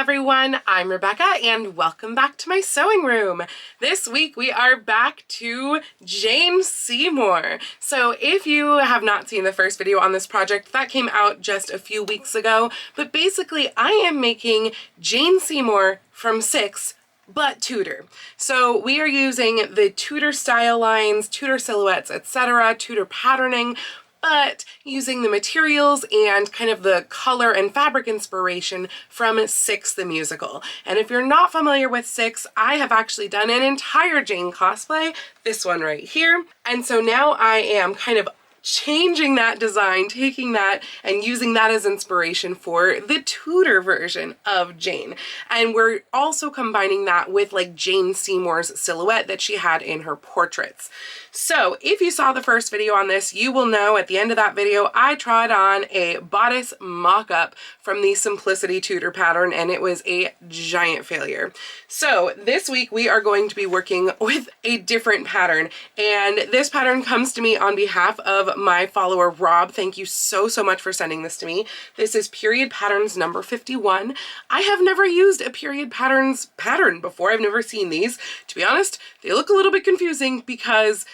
everyone, I'm Rebecca and welcome back to my sewing room. This week we are back to Jane Seymour. So if you have not seen the first video on this project, that came out just a few weeks ago, but basically I am making Jane Seymour from 6 but Tudor. So we are using the Tudor style lines, Tudor silhouettes, etc., Tudor patterning, but using the materials and kind of the color and fabric inspiration from 6 the musical. And if you're not familiar with 6, I have actually done an entire Jane cosplay, this one right here. And so now I am kind of changing that design, taking that and using that as inspiration for the Tudor version of Jane. And we're also combining that with like Jane Seymour's silhouette that she had in her portraits. So if you saw the first video on this, you will know at the end of that video, I tried on a bodice mock-up from the Simplicity Tudor pattern and it was a giant failure. So this week we are going to be working with a different pattern, and this pattern comes to me on behalf of my follower Rob. Thank you so much for sending this to me. This is period patterns number 51. I have never used a period patterns pattern before. I've never seen these. To be honest, they look a little bit confusing because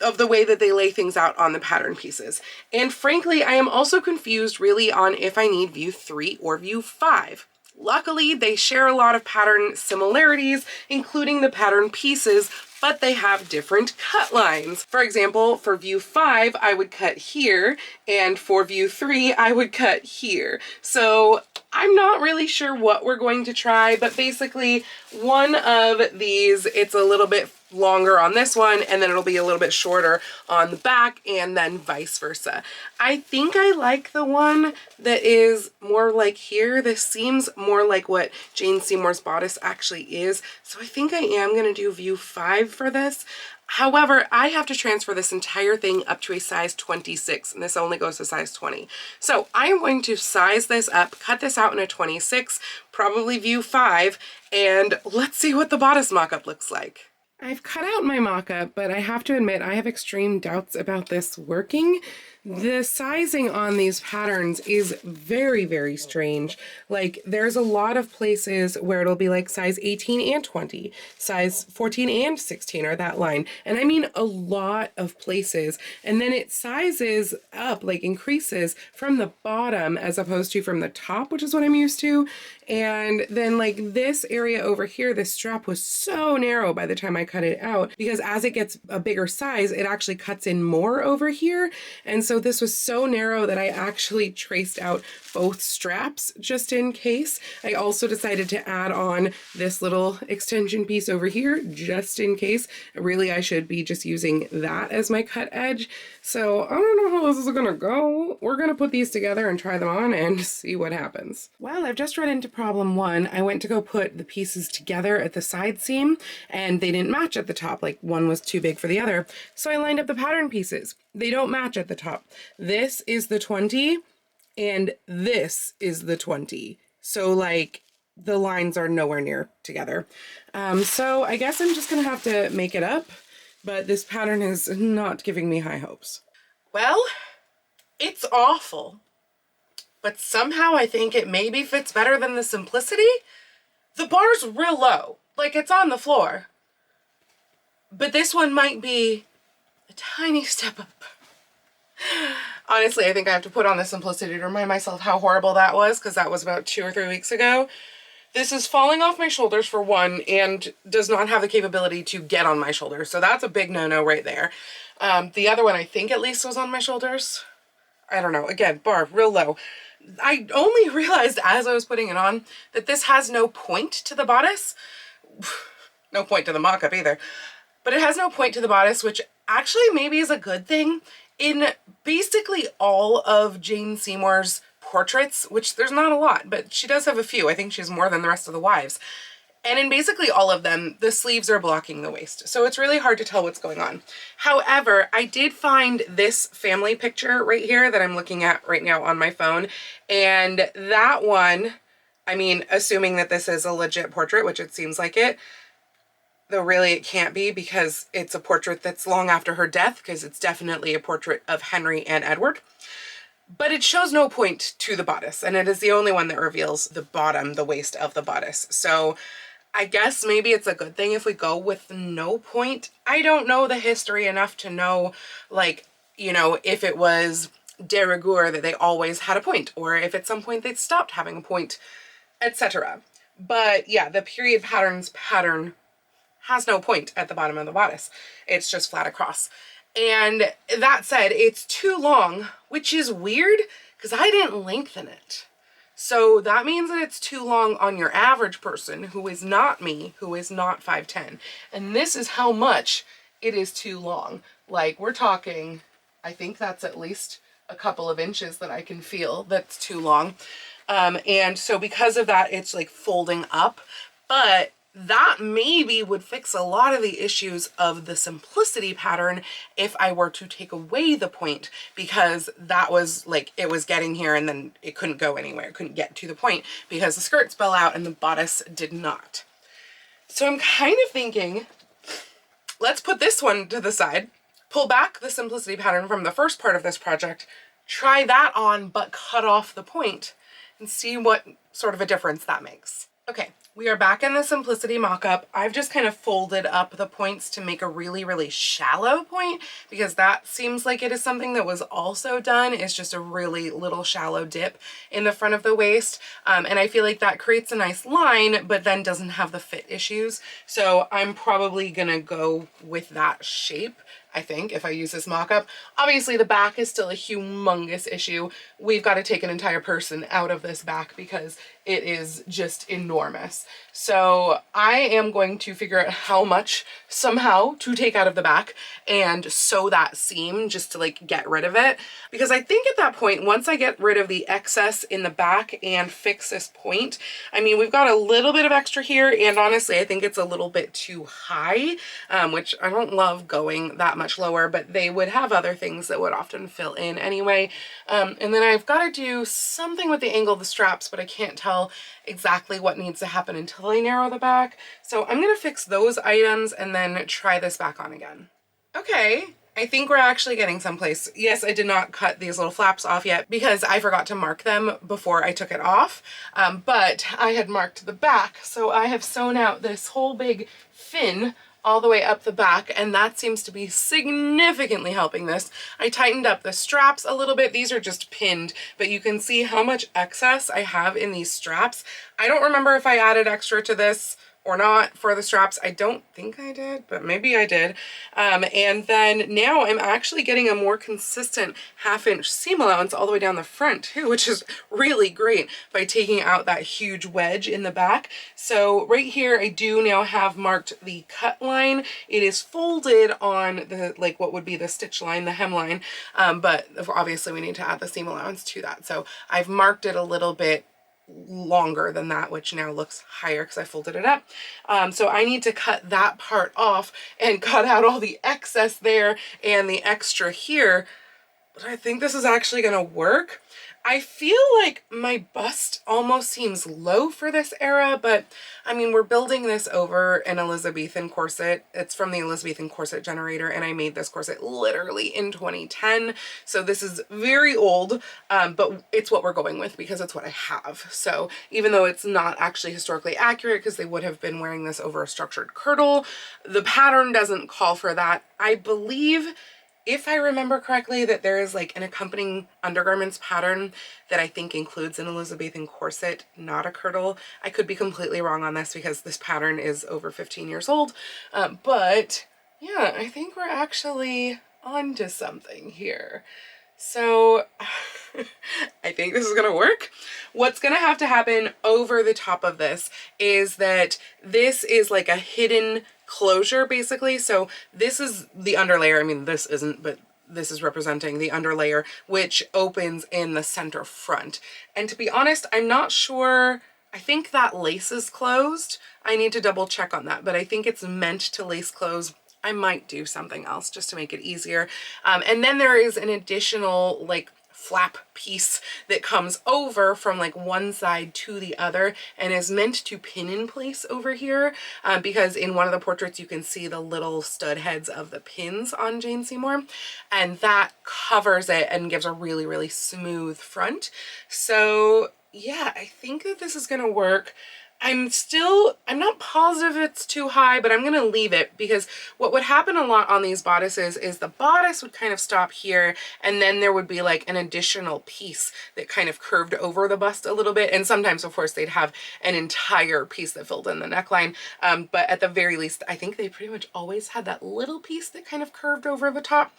of the way that they lay things out on the pattern pieces. And frankly, I am also confused really on if I need view 3 or view 5. Luckily, they share a lot of pattern similarities, including the pattern pieces, but they have different cut lines. For example, for view 5, I would cut here, and for view 3, I would cut here. So I'm not really sure what we're going to try, but basically one of these, it's a little bit longer on this one, and then it'll be a little bit shorter on the back, and then vice versa. I think I like the one that is more like here. This seems more like what Jane Seymour's bodice actually is, so I think I am going to do view 5 for this. However, I have to transfer this entire thing up to a size 26, and this only goes to size 20. So I am going to size this up, cut this out in a 26, probably view 5, and let's see what the bodice mock-up looks like. I've cut out my mock-up, but I have to admit I have extreme doubts about this working. The sizing on these patterns is very strange. Like, there's a lot of places where it'll be like size 18 and 20, size 14 and 16 are that line. And I mean a lot of places. And then it sizes up, like increases from the bottom as opposed to from the top, which is what I'm used to. And then like this area over here, this strap was so narrow by the time I cut it out, because as it gets a bigger size, it actually cuts in more over here. And so this was so narrow that I actually traced out both straps just in case. I also decided to add on this little extension piece over here just in case. Really, I should be just using that as my cut edge. So I don't know how this is gonna go. We're gonna put these together and try them on and see what happens. Well, I've just run into problem 1. I went to go put the pieces together at the side seam and they didn't match at the top. Like, one was too big for the other. So I lined up the pattern pieces. They don't match at the top. This is the 20 and this is the 20. So like the lines are nowhere near together. So I guess I'm just gonna have to make it up, but this pattern is not giving me high hopes. Well, it's awful, but somehow I think it maybe fits better than the Simplicity. The bar's real low, like it's on the floor, but this one might be a tiny step up. Honestly, I think I have to put on the Simplicity to remind myself how horrible that was, because that was about 2 or 3 weeks ago. This is falling off my shoulders for one, and does not have the capability to get on my shoulders. So that's a big no-no right there. The other one I think at least was on my shoulders. I don't know. Again, bar real low. I only realized as I was putting it on that this has no point to the bodice. No point to the mock-up either. But it has no point to the bodice, which actually maybe is a good thing. In basically all of Jane Seymour's portraits, which there's not a lot, but she does have a few. I think she has more than the rest of the wives. And in basically all of them, the sleeves are blocking the waist. So it's really hard to tell what's going on. However, I did find this family picture right here that I'm looking at right now on my phone. And that one, I mean, assuming that this is a legit portrait, which it seems like it, though really it can't be because it's a portrait that's long after her death, because it's definitely a portrait of Henry and Edward. but it shows no point to the bodice, and it is the only one that reveals the bottom, the waist of the bodice. So I guess maybe it's a good thing if we go with no point. I don't know the history enough to know, like, you know, if it was de rigueur that they always had a point, or if at some point they'd stopped having a point, etc. But yeah, the period patterns pattern has no point at the bottom of the bodice. It's just flat across. And that said, it's too long, which is weird because I didn't lengthen it. So that means that it's too long on your average person who is not me, who is not 5'10". And this is how much it is too long. Like, we're talking, I think that's at least a couple of inches that I can feel that's too long. And so because of that, it's like folding up. But that maybe would fix a lot of the issues of the simplicity pattern if I were to take away the point, because that was like, it was getting here and then it couldn't go anywhere. It couldn't get to the point because the skirts fell out and the bodice did not. So I'm kind of thinking, let's put this one to the side, pull back the simplicity pattern from the first part of this project, try that on, but cut off the point and see what sort of a difference that makes. Okay, we are back in the simplicity mock-up. I've just kind of folded up the points to make a really, really shallow point, because that seems like it is something that was also done. It's just a really little shallow dip in the front of the waist. And I feel like that creates a nice line, but then doesn't have the fit issues. So I'm probably gonna go with that shape, I think, if I use this mock-up. Obviously the back is still a humongous issue. We've got to take an entire person out of this back because it is just enormous. So I am going to figure out how much somehow to take out of the back and sew that seam just to like get rid of it. Because I think at that point, once I get rid of the excess in the back and fix this point, I mean, we've got a little bit of extra here, and honestly, I think it's a little bit too high, which I don't love going that much lower, but they would have other things that would often fill in anyway. And then I've got to do something with the angle of the straps, but I can't tell exactly what needs to happen until I narrow the back. So I'm going to fix those items and then try this back on again. Okay, I think we're actually getting someplace. Yes, I did not cut these little flaps off yet because I forgot to mark them before I took it off, but I had marked the back. So I have sewn out this whole big fin all the way up the back, and that seems to be significantly helping this. I tightened up the straps a little bit. These are just pinned, but you can see how much excess I have in these straps. I don't remember if I added extra to this or not for the straps. I don't think I did, but maybe I did. And then now I'm actually getting a more consistent 1/2 inch seam allowance all the way down the front too, which is really great by taking out that huge wedge in the back. So right here, I do now have marked the cut line. It is folded on the, like what would be the stitch line, the hemline, but obviously we need to add the seam allowance to that. So I've marked it a little bit longer than that, which now looks higher because I folded it up. So I need to cut that part off and cut out all the excess there and the extra here. But I think this is actually going to work. I feel like my bust almost seems low for this era, but I mean, we're building this over an Elizabethan corset. It's from the Elizabethan corset generator, and I made this corset literally in 2010. So this is very old, but it's what we're going with because it's what I have. So even though it's not actually historically accurate because they would have been wearing this over a structured kirtle, the pattern doesn't call for that. I believe, if I remember correctly, that there is like an accompanying undergarments pattern that I think includes an Elizabethan corset, not a kirtle. I could be completely wrong on this because this pattern is over 15 years old. But yeah, I think we're actually onto something here. So I think this is gonna work. What's gonna have to happen over the top of this is that this is like a hidden closure basically. So this is the underlayer. I mean, this isn't, but this is representing the underlayer, which opens in the center front. And to be honest, I'm not sure. I think that lace is closed. I need to double check on that, but I think it's meant to lace close. I might do something else just to make it easier. And then there is an additional like flap piece that comes over from like one side to the other and is meant to pin in place over here, because in one of the portraits you can see the little stud heads of the pins on Jane Seymour, and that covers it and gives a really, really smooth front. So yeah, I think that this is gonna work. I'm not positive it's too high, but I'm gonna leave it, because what would happen a lot on these bodices is the bodice would kind of stop here, and then there would be like an additional piece that kind of curved over the bust a little bit. And sometimes, of course, they'd have an entire piece that filled in the neckline. But at the very least, I think they pretty much always had that little piece that kind of curved over the top.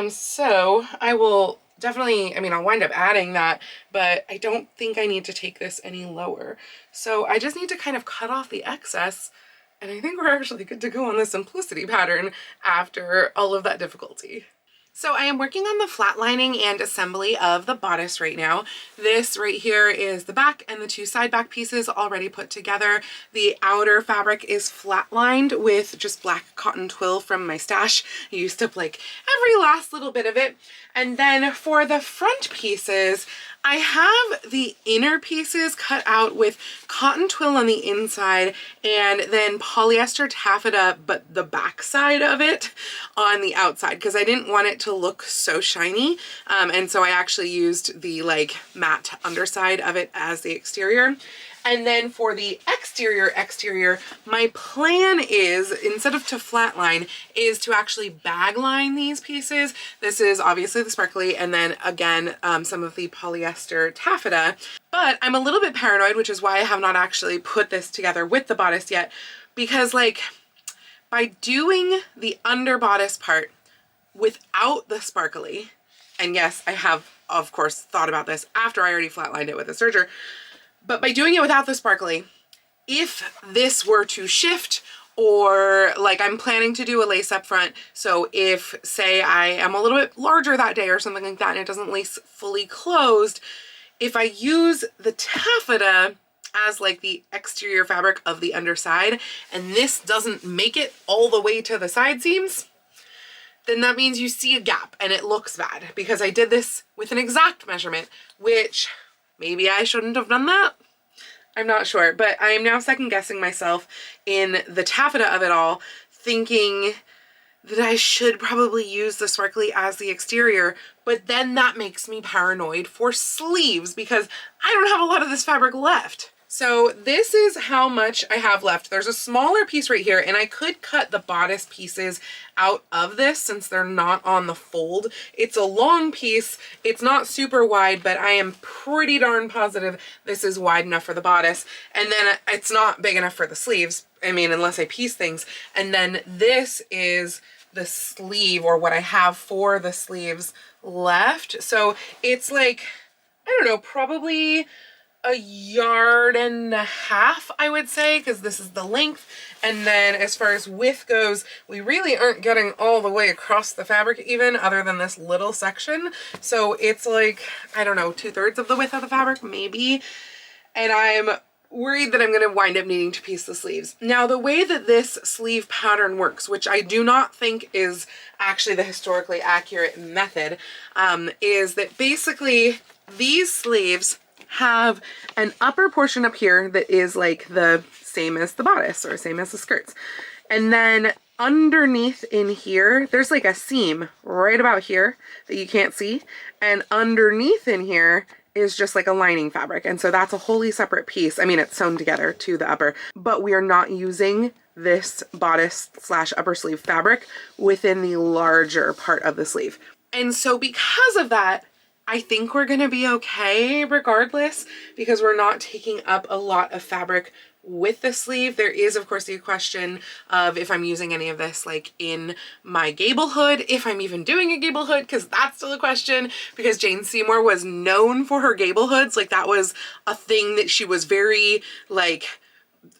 So I will definitely, I mean, I'll wind up adding that, but I don't think I need to take this any lower. So I just need to kind of cut off the excess, and I think we're actually good to go on the simplicity pattern after all of that difficulty. So I am working on the flat lining and assembly of the bodice right now. This right here is the back and the two side back pieces already put together. The outer fabric is flat lined with just black cotton twill from my stash. I used up like every last little bit of it. And then for the front pieces, I have the inner pieces cut out with cotton twill on the inside and then polyester taffeta, but the back side of it on the outside, because I didn't want it to look so shiny. And so I actually used the like matte underside of it as the exterior. And then for the exterior, my plan is, instead of to flatline, is to actually bag line these pieces. This is obviously the sparkly, and then again, some of the polyester taffeta. But I'm a little bit paranoid, which is why I have not actually put this together with the bodice yet, because like by doing the under bodice part without the sparkly, and yes, I have of course thought about this after I already flatlined it with a serger, but by doing it without the sparkly, if this were to shift, or like I'm planning to do a lace up front, so if say I am a little bit larger that day or something like that and it doesn't lace fully closed, if I use the taffeta as like the exterior fabric of the underside and this doesn't make it all the way to the side seams, then that means you see a gap and it looks bad, because I did this with an exact measurement, which maybe I shouldn't have done that. I'm not sure, but I am now second guessing myself in the taffeta of it all, thinking that I should probably use the sparkly as the exterior, but then that makes me paranoid for sleeves because I don't have a lot of this fabric left. So this is how much I have left. There's a smaller piece right here, and I could cut the bodice pieces out of this since they're not on the fold. It's a long piece. It's not super wide, but I am pretty darn positive this is wide enough for the bodice. And then it's not big enough for the sleeves. I mean, unless I piece things. And then this is the sleeve, or what I have for the sleeves left. So it's like, I don't know, probably a yard and a half, I would say, because this is the length. And then as far as width goes, we really aren't getting all the way across the fabric even, other than this little section. So it's like, I don't know, 2/3 of the width of the fabric, maybe. And I'm worried that I'm going to wind up needing to piece the sleeves. Now, the way that this sleeve pattern works, which I do not think is actually the historically accurate method, is that basically these sleeves have an upper portion up here that is like the same as the bodice or same as the skirts. And then underneath in here, there's like a seam right about here that you can't see. And underneath in here is just like a lining fabric. And so that's a wholly separate piece. I mean, it's sewn together to the upper, but we are not using this bodice / upper sleeve fabric within the larger part of the sleeve. And so because of that, I think we're gonna be okay regardless, because we're not taking up a lot of fabric with the sleeve. There is, of course, the question of if I'm using any of this like in my gable hood, if I'm even doing a gable hood, because that's still a question, because Jane Seymour was known for her gable hoods. Like that was a thing that she was very like,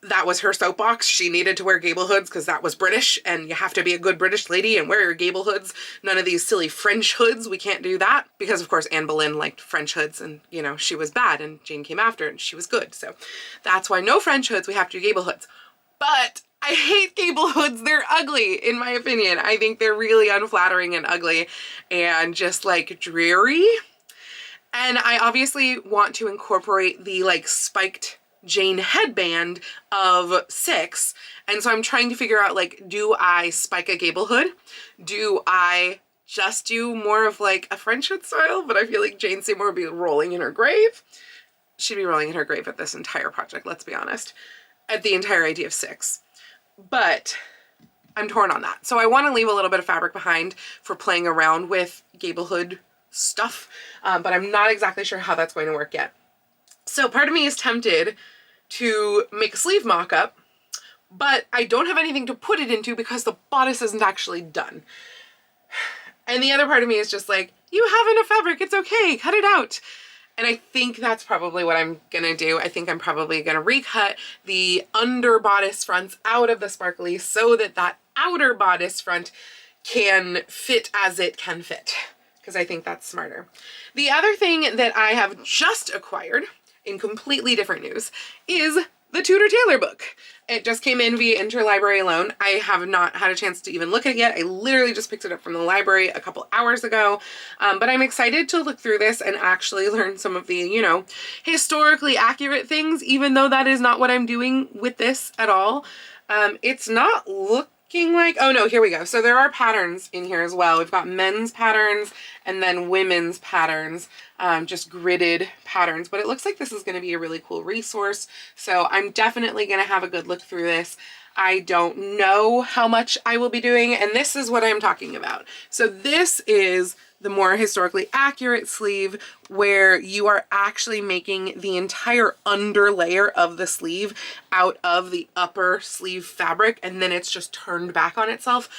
that was her soapbox. She needed to wear gable hoods because that was British, and you have to be a good British lady and wear your gable hoods. None of these silly French hoods. We can't do that, because of course Anne Boleyn liked French hoods, and you know, she was bad and Jane came after and she was good. So that's why no French hoods, we have to do gable hoods. But I hate gable hoods. They're ugly, in my opinion. I think they're really unflattering and ugly and just like dreary. And I obviously want to incorporate the like spiked Jane headband of 6. And so I'm trying to figure out, like, do I spike a gable hood? Do I just do more of like a French hood style? But I feel like Jane Seymour would be rolling in her grave. She'd be rolling in her grave at this entire project, let's be honest, at the entire idea of 6. But I'm torn on that. So I want to leave a little bit of fabric behind for playing around with gable hood stuff, but I'm not exactly sure how that's going to work yet. So part of me is tempted to make a sleeve mock-up, but I don't have anything to put it into because the bodice isn't actually done. And the other part of me is just like, you have enough fabric, it's okay, cut it out. And I think that's probably what I'm gonna do. I think I'm probably gonna recut the under bodice fronts out of the sparkly so that that outer bodice front can fit as it can fit, because I think that's smarter. The other thing that I have just acquired, in completely different news, is the Tudor Tailor book. It just came in via interlibrary loan. I have not had a chance to even look at it yet. I literally just picked it up from the library a couple hours ago, but I'm excited to look through this and actually learn some of the, you know, historically accurate things, even though that is not what I'm doing with this at all. It's not looking like, oh no, here we go. So there are patterns in here as well. We've got men's patterns and then women's patterns, just gridded patterns, but it looks like this is going to be a really cool resource. So I'm definitely going to have a good look through this. I don't know how much I will be doing, and this is what I'm talking about. So this is the more historically accurate sleeve where you are actually making the entire under layer of the sleeve out of the upper sleeve fabric, and then it's just turned back on itself.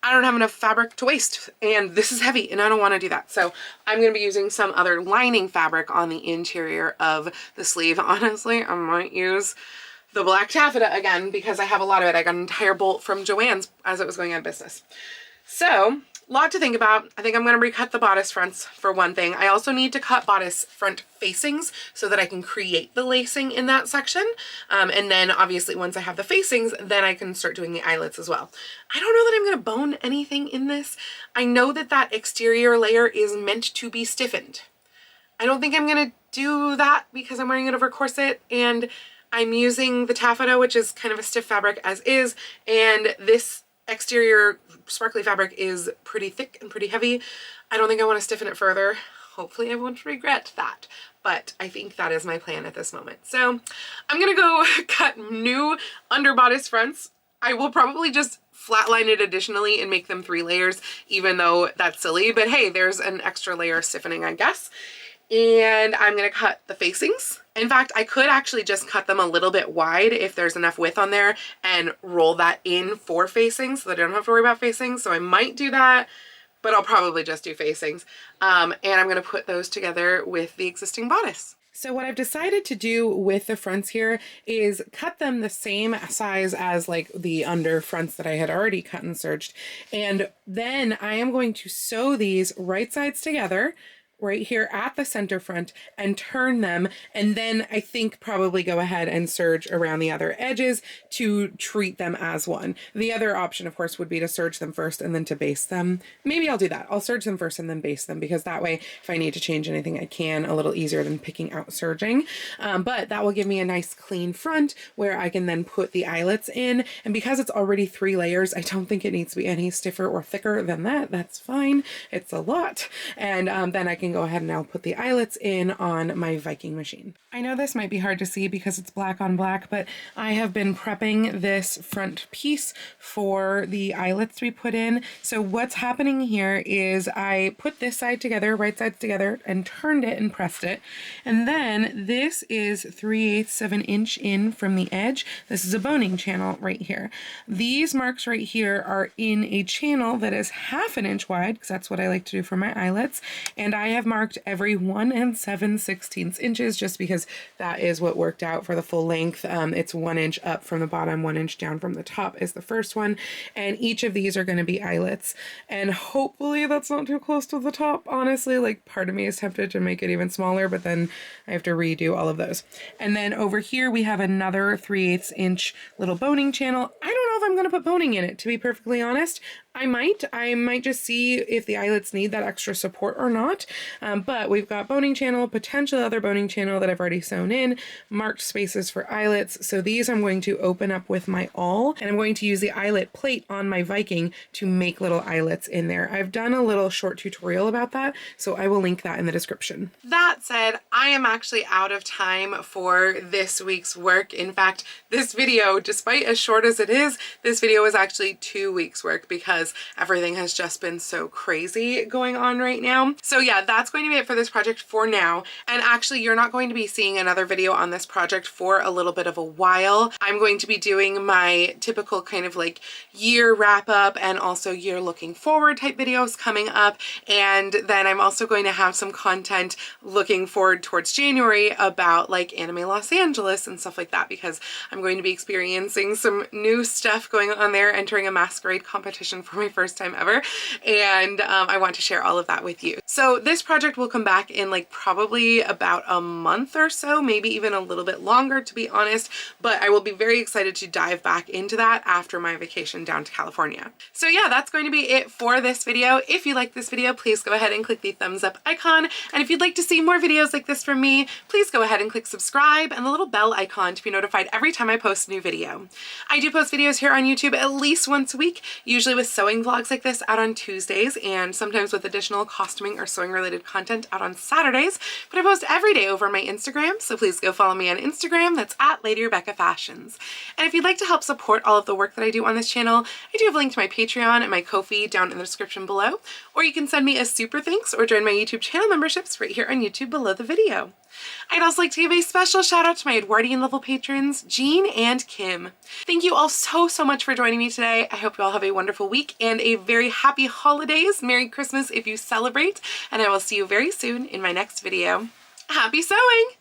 I don't have enough fabric to waste, and this is heavy and I don't want to do that. So I'm going to be using some other lining fabric on the interior of the sleeve. Honestly, I might use the black taffeta again because I have a lot of it. I got an entire bolt from Joann's as it was going out of business. So lot to think about. I think I'm going to recut the bodice fronts for one thing. I also need to cut bodice front facings so that I can create the lacing in that section. And then obviously once I have the facings, then I can start doing the eyelets as well. I don't know that I'm going to bone anything in this. I know that that exterior layer is meant to be stiffened. I don't think I'm going to do that because I'm wearing it over corset and I'm using the taffeta, which is kind of a stiff fabric as is, and this exterior sparkly fabric is pretty thick and pretty heavy. I don't think I want to stiffen it further. Hopefully I won't regret that, but I think that is my plan at this moment. So I'm gonna go cut new under bodice fronts. I will probably just flatline it additionally and make them 3 layers, even though that's silly, but hey, there's an extra layer of stiffening, I guess. And I'm gonna cut the facings. In fact, I could actually just cut them a little bit wide if there's enough width on there and roll that in for facings so that I don't have to worry about facings. So I might do that, but I'll probably just do facings. And I'm gonna put those together with the existing bodice. So what I've decided to do with the fronts here is cut them the same size as like the under fronts that I had already cut and serged. And then I am going to sew these right sides together right here at the center front and turn them, and then I think probably go ahead and serge around the other edges to treat them as one. The other option of course would be to serge them first and then to base them. Maybe I'll do that. I'll serge them first and then base them because that way if I need to change anything I can a little easier than picking out serging. But that will give me a nice clean front where I can then put the eyelets in, and because it's already 3 layers I don't think it needs to be any stiffer or thicker than that. That's fine. It's a lot. And then I can go ahead and I'll put the eyelets in on my Viking machine. I know this might be hard to see because it's black on black, but I have been prepping this front piece for the eyelets to be put in. So what's happening here is I put this side together, right sides together, and turned it and pressed it. And then this is 3/8 of an inch in from the edge. This is a boning channel right here. These marks right here are in a channel that is 1/2 inch wide, because that's what I like to do for my eyelets. And I have marked every 1 7/16 inches just because that is what worked out for the full length. It's 1 inch up from the bottom, 1 inch down from the top is the first one. And each of these are going to be eyelets. And hopefully that's not too close to the top. Honestly, like part of me is tempted to make it even smaller, but then I have to redo all of those. And then over here we have another 3/8 inch little boning channel. I don't know if I'm gonna put boning in it, to be perfectly honest. I might just see if the eyelets need that extra support or not. But we've got boning channel, potential other boning channel that I've already sewn in, marked spaces for eyelets. So these I'm going to open up with my awl, and I'm going to use the eyelet plate on my Viking to make little eyelets in there. I've done a little short tutorial about that, so I will link that in the description. That said, I am actually out of time for this week's work. In fact, this video, despite as short as it is, this video is actually 2 weeks work because everything has just been so crazy going on right now. So yeah, that's going to be it for this project for now. And actually, you're not going to be seeing another video on this project for a little bit of a while. I'm going to be doing my typical kind of like year wrap up and also year looking forward type videos coming up. And then I'm also going to have some content looking forward towards January about like Anime Los Angeles and stuff like that, because I'm going to be experiencing some new stuff going on there, entering a masquerade competition for my first time ever, and I want to share all of that with you. So this project will come back in like probably about a month or so, maybe even a little bit longer, to be honest, but I will be very excited to dive back into that after my vacation down to California. So yeah, that's going to be it for this video. If you like this video, please go ahead and click the thumbs up icon, and if you'd like to see more videos like this from me, please go ahead and click subscribe and the little bell icon to be notified every time I post a new video. I do post videos here on YouTube at least once a week, usually with sewing vlogs like this out on Tuesdays, and sometimes with additional costuming or sewing related content out on Saturdays, but I post every day over on my Instagram, so please go follow me on Instagram. That's at Lady Rebecca Fashions. And if you'd like to help support all of the work that I do on this channel, I do have a link to my Patreon and my Ko-fi down in the description below, or you can send me a super thanks or join my YouTube channel memberships right here on YouTube below the video. I'd also like to give a special shout out to my Edwardian level patrons, Jean and Kim. Thank you all so much for joining me today. I hope you all have a wonderful week and a very happy holidays. Merry Christmas if you celebrate, and I will see you very soon in my next video. Happy sewing!